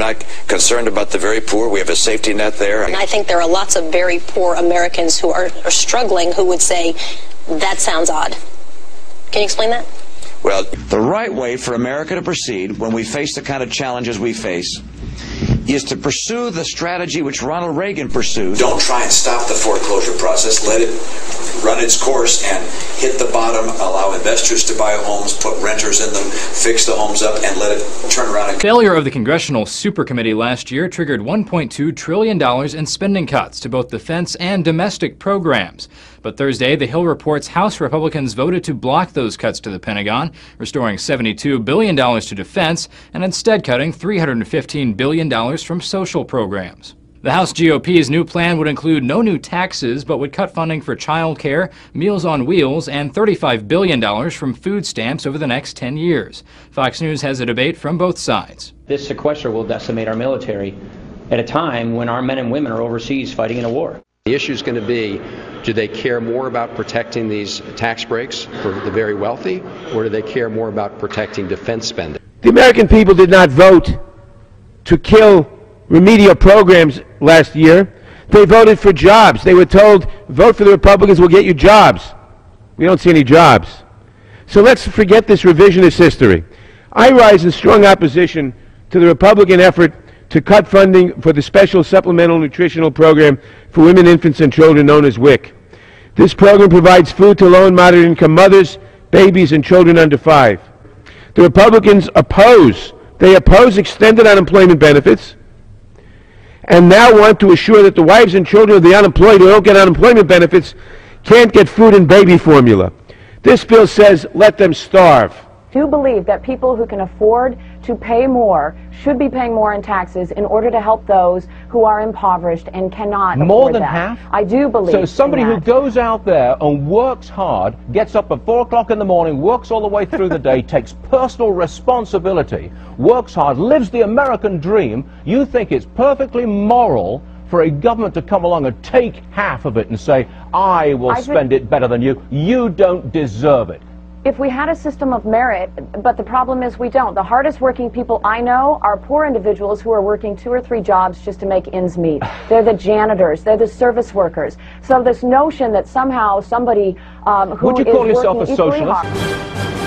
I'm not concerned about the very poor. We have a safety net there. And I think there are lots of very poor Americans who are struggling who would say, that sounds odd. Can you explain that? Well, the right way for America to proceed when we face the kind of challenges we face is to pursue the strategy which Ronald Reagan pursued. Don't try and stop the foreclosure process. Let it run its course and hit the bottom, allow investors to buy homes, put renters in them, fix the homes up, and let it turn around. Failure of the Congressional Supercommittee last year triggered $1.2 trillion in spending cuts to both defense and domestic programs. But Thursday, The Hill reports House Republicans voted to block those cuts to the Pentagon, restoring $72 billion to defense and instead cutting $315 billion from social programs. The House GOP's new plan would include no new taxes, but would cut funding for child care, Meals on Wheels, and $35 billion from food stamps over the next 10 years. Fox News has a debate from both sides. This sequester will decimate our military at a time when our men and women are overseas fighting in a war. The issue is going to be, do they care more about protecting these tax breaks for the very wealthy, or do they care more about protecting defense spending? The American people did not vote to kill remedial programs last year. They voted for jobs. They were told, vote for the Republicans, we'll get you jobs. We don't see any jobs. So let's forget this revisionist history. I rise in strong opposition to the Republican effort to cut funding for the Special Supplemental Nutritional Program for Women, Infants, and Children, known as WIC. This program provides food to low and moderate income mothers, babies, and children under 5. The Republicans oppose extended unemployment benefits, and now want to assure that the wives and children of the unemployed who don't get unemployment benefits can't get food and baby formula. This bill says let them starve. Do you believe that people who can afford to pay more should be paying more in taxes in order to help those who are impoverished and cannot afford that? More than half? I do believe so somebody who goes out there and works hard, gets up at 4 o'clock in the morning, works all the way through the day, takes personal responsibility, works hard, lives the American dream, you think it's perfectly moral for a government to come along and take half of it and say, I will spend it better than you. You don't deserve it. If we had a system of merit, but the problem is we don't. The hardest working people I know are poor individuals who are working 2 or 3 jobs just to make ends meet. They're the janitors, they're the service workers. So this notion that somehow somebody who would you call yourself a working equally socialist? hard